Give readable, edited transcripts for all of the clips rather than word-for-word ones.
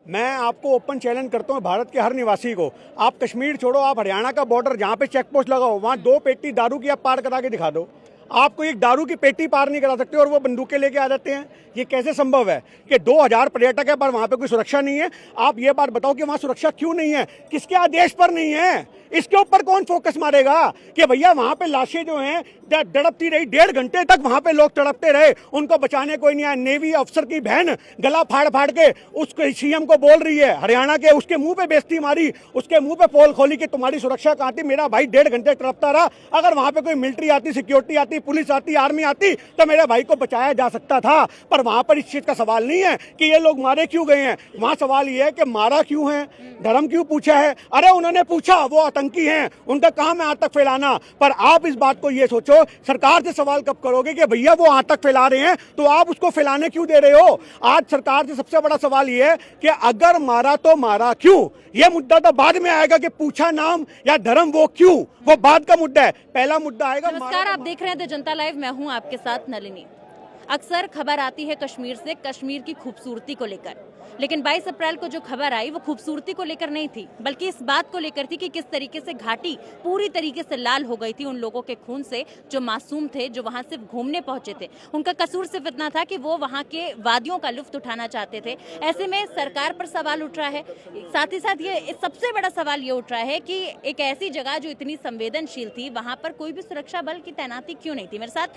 मैं आपको open challenge करता हूँ भारत के हर निवासी को, आप कश्मीर छोड़ो, आप हरियाणा का बॉर्डर जहाँ पे चेक पोस्ट लगाओ वहाँ 2 पेटी दारू की आप पार करा के दिखा दो। आपको एक दारू की पेटी पार नहीं करा सकते और वो बंदूकें लेके आ जाते हैं। ये कैसे संभव है कि 2000 पर्यटक है पर वहाँ पे कोई सुरक्षा नहीं है? आप ये बात बताओ कि वहाँ सुरक्षा क्यों नहीं है, किसके आदेश पर नहीं है? इसके ऊपर कौन फोकस मारेगा कि भैया वहाँ पे लाशें जो हैं तड़पती रही, 1.5 घंटे तक वहाँ पे लोग तड़पते रहे, उनको बचाने कोई नहीं आया। नेवी अफसर की बहन गला फाड़ फाड़ के उसके सीएम को बोल रही है हरियाणा के, उसके मुंह पे बेइज्जती मारी, उसके मुंह पे पोल खोली कि तुम्हारी सुरक्षा कहाँ थी? मेरा भाई 1.5 घंटे तड़पता रहा। अगर वहाँ पे कोई मिलिट्री आती, सिक्योरिटी आती, पुलिस आती, आर्मी आती तो मेरे भाई को बचाया जा सकता था। पर वहाँ पर इस चीज का सवाल नहीं है कि ये लोग मारे क्यों गए हैं, वहाँ सवाल ये है कि मारा क्यों है, धर्म क्यों पूछा है। अरे उन्होंने पूछा, वो आतंकी हैं, उनका काम है आतंक फैलाना। पर आप इस बात को ये सोचो, सरकार से सवाल कब करोगे कि भैया वो आतंक फैला रहे हैं तो आप उसको फैलाने क्यों दे रहे हो? आज सरकार से सबसे बड़ा सवाल ये है कि अगर मारा तो मारा क्यों? ये मुद्दा तो बाद में आएगा कि पूछा नाम या धर्म, वो क्यों, वो बाद का मुद्दा है। पहला मुद्दा आएगा। नमस्कार, आप देख रहे हैं द जनता लाइव, मैं हूं आपके साथ नलिनी। अक्सर खबर आती है कश्मीर से, कश्मीर की खूबसूरती को लेकर, लेकिन 22 अप्रैल को जो खबर आई वो खूबसूरती को लेकर नहीं थी, बल्कि इस बात को लेकर थी कि किस तरीके से घाटी पूरी तरीके से लाल हो गई थी उन लोगों के खून से जो मासूम थे, जो वहां सिर्फ घूमने पहुंचे थे। उनका कसूर सिर्फ इतना था कि वो वहां के वादियों का लुत्फ उठाना चाहते थे। ऐसे में सरकार पर सवाल उठ रहा है, साथ ही साथ ये सबसे बड़ा सवाल ये उठ रहा है कि एक ऐसी जगह जो इतनी संवेदनशील थी वहां पर कोई भी सुरक्षा बल की तैनाती क्यों नहीं थी। मेरे साथ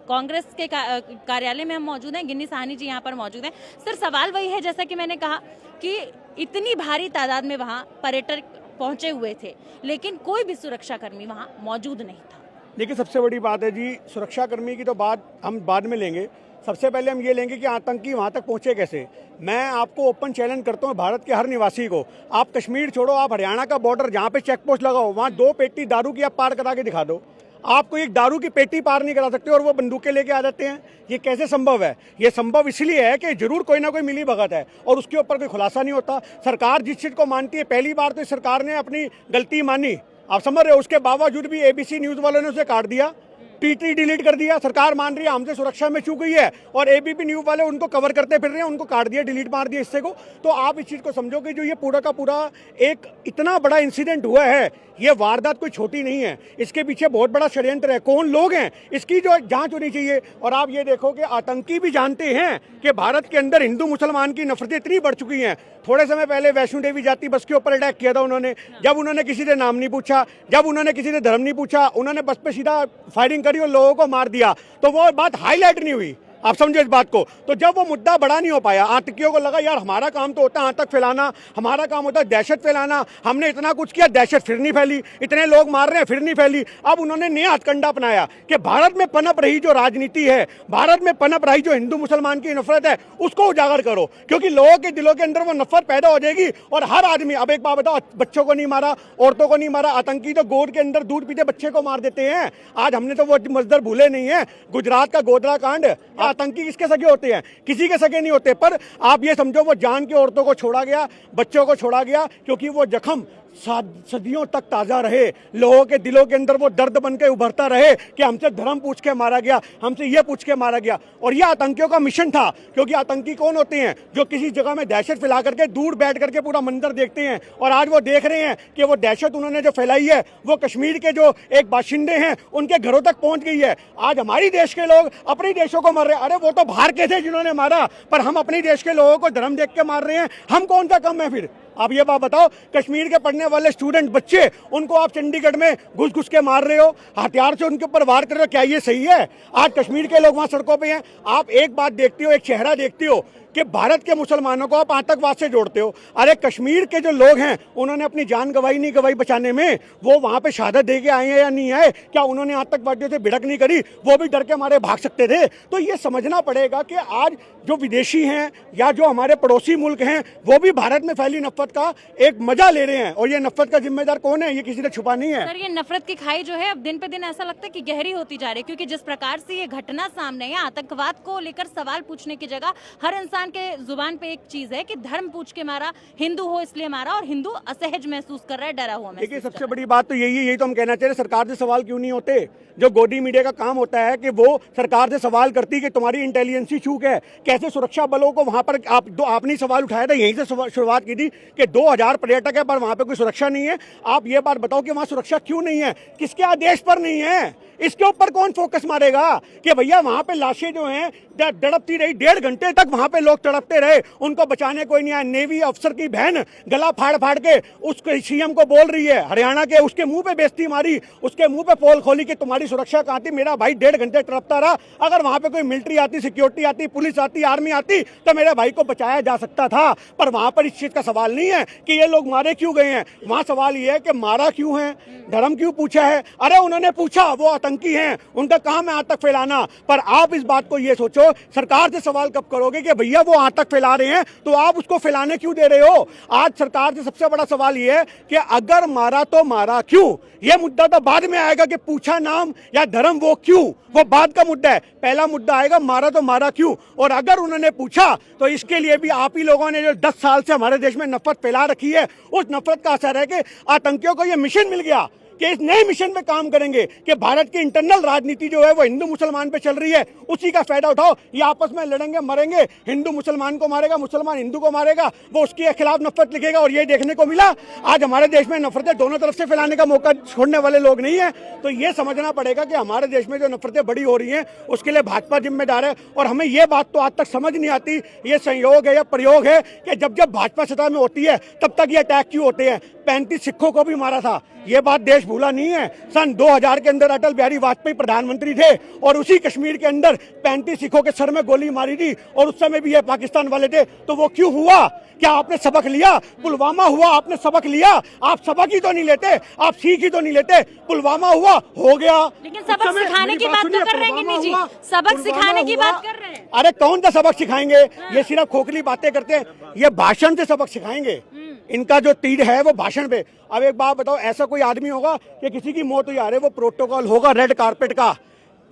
कांग्रेस के कार्यालय में हम मौजूद हैं, गिन्नी साहनी जी यहाँ पर मौजूद हैं। सर, सवाल वही है जैसा कि मैंने कहा कि इतनी भारी तादाद में वहां पर्यटक पहुंचे हुए थे, लेकिन कोई भी सुरक्षा कर्मी वहां मौजूद नहीं था। देखिए, सबसे बड़ी बात है जी, सुरक्षा कर्मी की तो बात हम बाद में लेंगे। सबसे पहले हम ये लेंगे कि आतंकी वहाँ तक पहुँचे कैसे। मैं आपको ओपन चैलेंज करता हूँ भारत के हर निवासी को, आप कश्मीर छोड़ो, आप हरियाणा का बॉर्डर जहाँ पे चेक पोस्ट लगाओ वहाँ 2 पेटी दारू की आप पार करा के दिखा दो। आपको एक दारू की पेटी पार नहीं करा सकते और वो बंदूकें लेके आ जाते हैं। ये कैसे संभव है? ये संभव इसलिए है कि जरूर कोई ना कोई मिली भगत है और उसके ऊपर कोई खुलासा नहीं होता। सरकार जिस चीज को मानती है, पहली बार तो सरकार ने अपनी गलती मानी, आप समझ रहे हो, उसके बावजूद भी एबीसी न्यूज वालों ने उसे काट दिया, टीटी डिलीट कर दिया। सरकार मान रही है हमसे सुरक्षा में चूक गई है और एबीपी न्यूज वाले उनको कवर करते फिर रहे हैं, उनको काट दिया, डिलीट मार दिया हिस्से को। तो आप इस चीज को समझो कि जो ये पूरा का पूरा एक इतना बड़ा इंसिडेंट हुआ है, ये वारदात कोई छोटी नहीं है, इसके पीछे बहुत बड़ा षड्यंत्र है। कौन लोग हैं, इसकी जो जांच होनी चाहिए। और आप ये देखो कि आतंकी भी जानते हैं कि भारत के अंदर हिंदू मुसलमान की नफरतें इतनी बढ़ चुकी हैं। थोड़े समय पहले वैष्णो देवी जाति बस के ऊपर अटैक किया था उन्होंने, जब उन्होंने किसी से नाम नहीं पूछा, जब उन्होंने किसी से धर्म नहीं पूछा, उन्होंने बस पे सीधा फायरिंग करी और लोगों को मार दिया। तो वो बात हाईलाइट नहीं हुई, आप समझो इस बात को। तो जब वो मुद्दा बड़ा नहीं हो पाया, आतंकियों को लगा यार हमारा काम तो होता है आतंक फैलाना, हमारा काम होता है दहशत फैलाना, हमने इतना कुछ किया, दहशत फिर नहीं फैली, इतने लोग मार रहे हैं फिर नहीं फैली। अब उन्होंने नया हथकंडा अपनाया कि भारत में पनप रही जो राजनीति है, भारत में पनप रही जो हिंदू मुसलमान की नफरत है, उसको उजागर करो, क्योंकि लोगों के दिलों के अंदर वो नफरत पैदा हो जाएगी। और हर आदमी, अब एक बात बताओ, बच्चों को नहीं मारा, औरतों को नहीं मारा, आतंकी तो गोद के अंदर दूध पीते बच्चे को मार देते हैं। आज हमने तो वो मजदर भूले नहीं है, गुजरात का गोधरा कांड। आतंकी किसके सगे होते हैं? किसी के सगे नहीं होते। पर आप ये समझो वो जान के औरतों को छोड़ा गया, बच्चों को छोड़ा गया, क्योंकि वो जख्म सदियों तक ताजा रहे, लोगों के दिलों के अंदर वो दर्द बन के उभरता रहे कि हमसे धर्म पूछ के मारा गया, हमसे ये पूछ के मारा गया। और ये आतंकियों का मिशन था, क्योंकि आतंकी कौन होते हैं? जो किसी जगह में दहशत फैला करके दूर बैठ करके पूरा मंजर देखते हैं। और आज वो देख रहे हैं कि वो दहशत उन्होंने जो फैलाई है वो कश्मीर के जो एक बाशिंदे हैं उनके घरों तक पहुंच गई है। आज हमारी देश के लोग अपने देशों को मार रहे हैं। अरे वो तो बाहर के थे जिन्होंने मारा, पर हम अपनी देश के लोगों को धर्म देख के मार रहे हैं। हम कौन सा कम है फिर? आप ये बात बताओ, कश्मीर के पढ़ने वाले स्टूडेंट बच्चे, उनको आप चंडीगढ़ में घुस घुस के मार रहे हो, हथियार से उनके ऊपर वार कर रहे हो, क्या ये सही है? आज कश्मीर के लोग वहां सड़कों पे हैं। आप एक बात देखते हो, एक चेहरा देखते हो कि भारत के मुसलमानों को आप आतंकवाद से जोड़ते हो। अरे कश्मीर के जो लोग हैं उन्होंने अपनी जान गवाई नहीं गवाई बचाने में? वो वहां पे शहादत दे के आए हैं या नहीं आए? क्या उन्होंने आतंकवादियों से भिड़क नहीं करी? वो भी डर के मारे भाग सकते थे। तो ये समझना पड़ेगा कि आज जो विदेशी हैं या जो हमारे पड़ोसी मुल्क हैं वो भी भारत में फैली नफरत का एक मजा ले रहे हैं। और ये नफरत का जिम्मेदार कौन है? ये किसी ने छुपा नहीं है। सर, ये नफरत की खाई जो है अब दिन पे दिन ऐसा लगता है कि गहरी होती जा रही है, क्योंकि जिस प्रकार से ये घटना सामने है, आतंकवाद को लेकर सवाल पूछने की जगह हर इंसान पाकिस्तान के जुबान पे एक चीज है कि धर्म पूछ के मारा, हिंदू हो इसलिए मारा, और हिंदू असहज महसूस कर रहा है, डरा हुआ देखिए महसूस कर सबसे बड़ी बात तो यही है, यही तो हम कहना चाह रहे हैं, सरकार से सवाल क्यों नहीं होते। जो गोदी मीडिया का काम होता है कि वो सरकार से सवाल करती है कि तुम्हारी इंटेलिजेंसी चूक है, कैसे सुरक्षा बलों को वहां पर आपने सवाल उठाया था, यहीं से शुरुआत की थी कि 2000 पर्यटक है पर वहां पे कोई सुरक्षा नहीं है। आप ये बात बताओ कि वहां सुरक्षा क्यों नहीं है, किसके आदेश पर नहीं है, इसके ऊपर कौन फोकस मारेगा कि भैया वहां पे लाशें जो हैं तड़पती रही, 1.5 घंटे तक वहां पे लोग तड़पते रहे, उनको बचाने कोई नहीं आया। नेवी अफसर की बहन गला फाड़ फाड़ के उसके सीएम को बोल रही है हरियाणा के, उसके मुंह पे बेइज्जती मारी, उसके मुंह पे पोल खोली कि तुम्हारी सुरक्षा कहां थी। मेरा भाई 1.5 घंटे तड़पता रहा, अगर वहां पे कोई मिलिट्री आती, सिक्योरिटी आती, पुलिस आती, आर्मी आती तो मेरे भाई को बचाया जा सकता था। पर वहां पर इस चीज का सवाल नहीं है कि ये लोग मारे क्यों गए हैं, वहां सवाल ये है कि मारा क्यों है, धर्म क्यों पूछा है। अरे उन्होंने पूछा, वो आतंकी हैं, उनका काम है आतंक फैलाना। पर आप इस बात को ये सोचो, सरकार से सवाल कब करोगे कि भैया वो आतंक फैला रहे हैं तो आप उसको फैलाने क्यों दे रहे हो। आज सरकार से सबसे बड़ा सवाल ये है कि अगर मारा तो मारा क्यों। ये मुद्दा तो बाद में आएगा कि पूछा नाम या धर्म, वो क्यों, वो बाद का मुद्दा है। पहला मुद्दा आएगा मारा तो मारा क्यों। और अगर उन्होंने पूछा तो इसके लिए भी आप ही लोगों ने जो 10 साल से हमारे देश में नफरत फैला रखी है, उस नफरत का असर है कि आतंकियों को यह मिशन मिल गया कि इस नए मिशन पे काम करेंगे कि भारत की इंटरनल राजनीति जो है वो हिंदू मुसलमान पे चल रही है, उसी का फायदा उठाओ। ये आपस में लड़ेंगे, मरेंगे, हिंदू मुसलमान को मारेगा, मुसलमान हिंदू को मारेगा, वो उसके खिलाफ नफरत लिखेगा। और ये देखने को मिला आज हमारे देश में नफरतें दोनों तरफ से फैलाने का मौका छोड़ने वाले लोग नहीं है। तो ये समझना पड़ेगा कि हमारे देश में जो नफरतें बड़ी हो रही हैं उसके लिए भाजपा जिम्मेदार है। और हमें ये बात तो आज तक समझ नहीं आती, ये संयोग है या प्रयोग है कि जब जब भाजपा सत्ता में होती है तब तक ये अटैक क्यों होते हैं। 35 सिखों को भी मारा था, ये बात देश भूला नहीं है। सन 2000 के अंदर अटल बिहारी वाजपेयी प्रधानमंत्री थे और उसी कश्मीर के अंदर 35 सिखों के सर में गोली मारी थी और उस समय भी ये पाकिस्तान वाले थे। तो वो क्यों हुआ? क्या आपने सबक लिया? पुलवामा हुआ, आपने सबक लिया? आप सबक ही तो नहीं लेते, आप सीख ही तो नहीं लेते। पुलवामा हुआ, हो गया, लेकिन सबक सिखाने की बात तो कर रहे हैं गिन्नी जी, सबक सिखाने की बात कर रहे हैं। अरे कौन सा सबक सिखाएंगे, ये सिर्फ खोखली बातें करते हैं, ये भाषण से सबक सिखाएंगे। इनका जो तीर है वो भाषण पे। अब एक बात बताओ, ऐसा कोई आदमी होगा कि किसी की मौत हुई, अरे वो प्रोटोकॉल होगा रेड कारपेट का,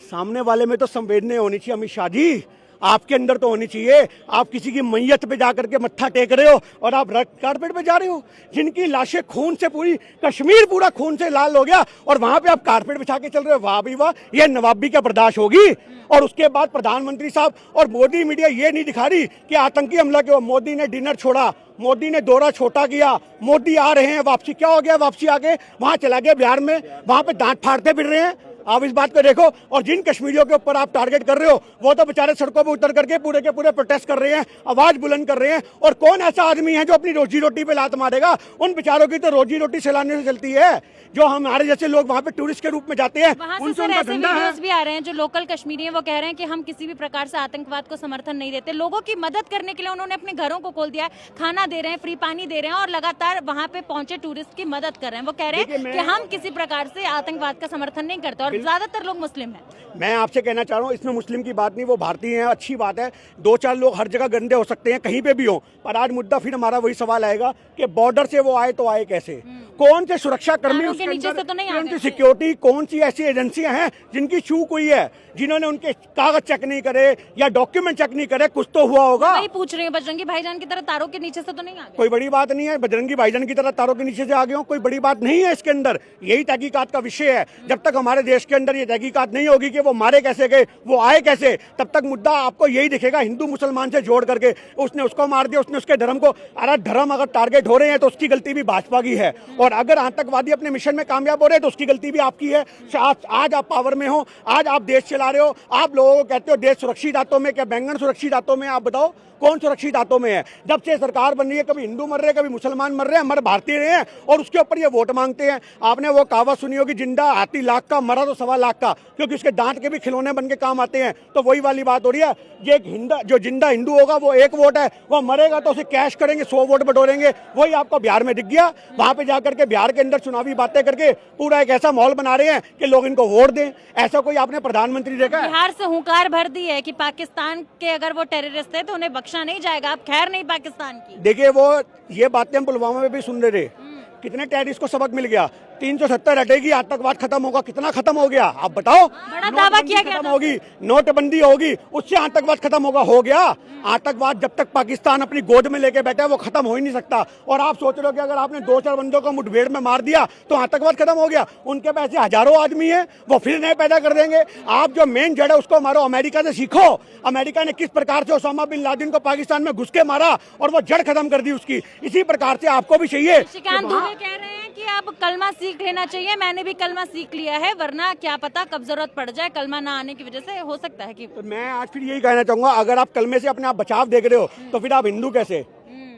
सामने वाले में तो संवेदना होनी चाहिए। अमित शाह जी, आपके अंदर तो होनी चाहिए। आप किसी की मैयत पे जाकर के मत्था टेक रहे हो और आप रेड कारपेट पे जा रहे हो, जिनकी लाशें खून से, पूरी कश्मीर पूरा खून से लाल हो गया और वहां पे आप कारपेट बिछा के चल रहे हो। वाह भी वाह, ये नवाबी क्या बर्दाश्त होगी। और उसके बाद प्रधानमंत्री साहब और मोदी मीडिया ये नहीं दिखा रही कि आतंकी हमला क्यों। मोदी ने डिनर छोड़ा, मोदी ने दौरा छोटा किया, मोदी आ रहे हैं वापसी, क्या हो गया वापसी आके वहां चला गया बिहार में, वहां पे दांत फाड़ते फिर रहे हैं। आप इस बात को देखो। और जिन कश्मीरियों के ऊपर आप टारगेट कर रहे हो वो तो बेचारे सड़कों पे उतर करके पूरे के पूरे प्रोटेस्ट कर रहे हैं, आवाज बुलंद कर रहे हैं। और कौन ऐसा आदमी है जो अपनी रोजी रोटी पे लात मारेगा? उन बेचारों की तो रोजी रोटी सैलानियों से चलती है। जो हमारे जैसे लोग वहाँ पे टूरिस्ट के रूप में जाते हैं, उनसे उनका धंधा है। भी आ रहे हैं जो लोकल कश्मीरी हैं, वो कह रहे हैं कि हम किसी भी प्रकार से आतंकवाद को समर्थन नहीं देते। लोगों की मदद करने के लिए उन्होंने अपने घरों को खोल दिया है, खाना दे रहे हैं, फ्री पानी दे रहे हैं और लगातार वहाँ पे पहुंचे टूरिस्ट की मदद कर रहे हैं। वो कह रहे हैं कि हम किसी प्रकार से आतंकवाद का समर्थन नहीं करते और ज्यादातर लोग मुस्लिम हैं। मैं आपसे कहना चाह रहा हूँ, इसमें मुस्लिम की बात नहीं, वो भारतीय हैं, अच्छी बात है। 2-4 लोग हर जगह गंदे हो सकते हैं, कहीं पे भी हो, पर आज मुद्दा फिर हमारा वही सवाल आएगा कि बॉर्डर से वो आए तो आए कैसे, कौन से सुरक्षा कर्मी उसके नीचे से तो नहीं, कौन सी सिक्योरिटी, कौन सी ऐसी एजेंसियां हैं जिनकी चूक हुई है, जिन्होंने उनके कागज चेक नहीं करे या डॉक्यूमेंट चेक नहीं करे, कुछ तो हुआ होगा। वही पूछ रहे हैं, बजरंगी भाईजान की तरह तारों के नीचे से तो नहीं आ गए? कोई बड़ी बात नहीं है, बजरंगी भाईजान की तरह तारों के नीचे से आ गए हो, कोई बड़ी बात नहीं है इसके अंदर। यही तहकीकात का विषय है। जब तक हमारे देश के अंदर ये तहकीकात नहीं होगी कि वो मारे कैसे गए, वो आए कैसे, तब तक मुद्दा आपको यही दिखेगा, हिंदू मुसलमान से जोड़ करके उसने उसको मार दिया, उसने उसके धर्म को। अरे धर्म अगर टारगेट हो रहे हैं तो उसकी गलती भी भाजपा की है, और अगर आतंकवादी अपने मिशन में कामयाब हो रहे हैं तो उसकी गलती भी आपकी है। आज आप पावर में हो, आज आप देश चला रहे हो, आप लोगों को कहते हो देश सुरक्षित हाथों में, क्या बैंगन सुरक्षित हाथों में? आप बताओ कौन सुरक्षित हाथों में है? जब से सरकार बन रही है कभी हिंदू मर रहे हैं, कभी मुसलमान मर रहे हैं, हमारे भारतीय रहे हैं और उसके ऊपर ये वोट मांगते हैं। आपने वो कहावत सुनी होगी, जिंदा हाथी लाख का, मरा तो 1.25 लाख का, क्योंकि उसके दांत के भी खिलौने बन के काम आते हैं। तो वही वाली बात हो रही है, ये जो जिंदा हिंदू होगा वो 1 वोट है, वो मरेगा तो उसे कैश करेंगे, 100 वोट बटोरेंगे। वही आपको बिहार में दिख गया, वहां पे जाकर के बिहार के अंदर चुनावी बातें करके पूरा एक ऐसा माहौल बना रहे हैं कि लोग इनको वोट दें। ऐसा कोई आपने प्रधानमंत्री देखा है? बिहार से हुंकार भर दी है कि पाकिस्तान के अगर वो टेररिस्ट है तो उन्हें बख्शा नहीं जाएगा। आप खैर नहीं पाकिस्तान की। देखिए वो ये बातें हम पुलवामा में भी सुन रहे थे, कितने टेररिस्ट को सबक मिल गया। 370 हटेगी, आतंकवाद खत्म होगा। कितना खत्म हो गया आप बताओ? बड़ा दावा किया गया खत्म था। होगी, नोटबंदी होगी, उससे आतंकवाद खत्म होगा। हो गया आतंकवाद जब तक पाकिस्तान अपनी गोद में लेके बैठा है वो खत्म हो ही नहीं सकता। और आप सोच रहे हो कि अगर आपने 2-4 बंदों को मुठभेड़ में मार दिया तो आतंकवाद खत्म हो गया? उनके पास हजारों आदमी है, वो फिर नए पैदा कर देंगे। आप जो मेन जड़ है उसको मारो, अमेरिका से सीखो। अमेरिका ने किस प्रकार से ओसामा बिन लादेन को पाकिस्तान में घुस के मारा और वो जड़ खत्म कर दी उसकी। इसी प्रकार से आपको भी चाहिए। श्रीकांत दुबे कह रहे हैं कि अब कलमा सीख लेना चाहिए। मैंने भी कलमा सीख लिया है, वरना क्या पता कब जरूरत पड़ जाए। कलमा ना आने की वजह से हो सकता है कि तो मैं आज फिर यही कहना चाहूंगा, अगर आप कलमे से अपने आप बचाव देख रहे हो तो फिर आप हिंदू कैसे?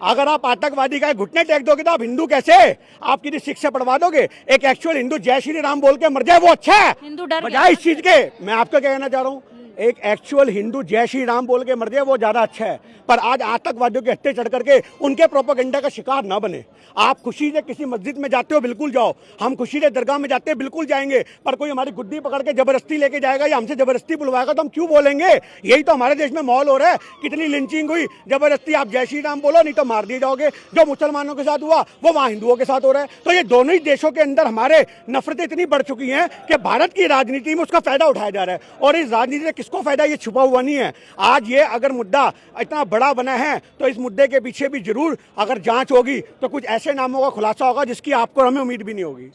अगर आप आतंकवादी का घुटने टेक दोगे तो आप हिंदू कैसे? आप किसी सिख से पढ़वा दोगे? एक एक्चुअल हिंदू जय श्री राम बोल के मर जाए वो अच्छा है, हिंदू डर गया। बजाय इस चीज के। मैं आपको कहना चाह रहा हूँ, एक एक्चुअल हिंदू जय श्री राम बोल के मर जाए वो ज्यादा अच्छा है। पर आज आतंकवादियों के हत्थे चढ़ करके उनके प्रोपेगेंडा का शिकार ना बने। आप खुशी से किसी मस्जिद में जाते हो, बिल्कुल जाओ। हम खुशी से दरगाह में जाते हैं, बिल्कुल जाएंगे। पर कोई हमारी गुड्डी पकड़ के जबरदस्ती लेके जाएगा या हमसे जबरदस्ती बुलवाएगा तो हम क्यों बोलेंगे? यही तो हमारे देश में माहौल हो रहा है। कितनी लिंचिंग हुई, जबरदस्ती आप जय श्री राम बोलो नहीं तो मार दिए जाओगे। जो मुसलमानों के साथ हुआ वो वहां हिंदुओं के साथ हो रहा है। तो ये दोनों ही देशों के अंदर हमारे नफरतें इतनी बढ़ चुकी हैं कि भारत की राजनीति में उसका फायदा उठाया जा रहा है। और इस राजनीति से किसको फायदा, ये छुपा हुआ नहीं है। आज ये अगर मुद्दा इतना बड़ा बना है तो इस मुद्दे के पीछे भी जरूर अगर जांच होगी तो कुछ ऐसे नामों का खुलासा होगा जिसकी आपको हमें उम्मीद भी नहीं होगी।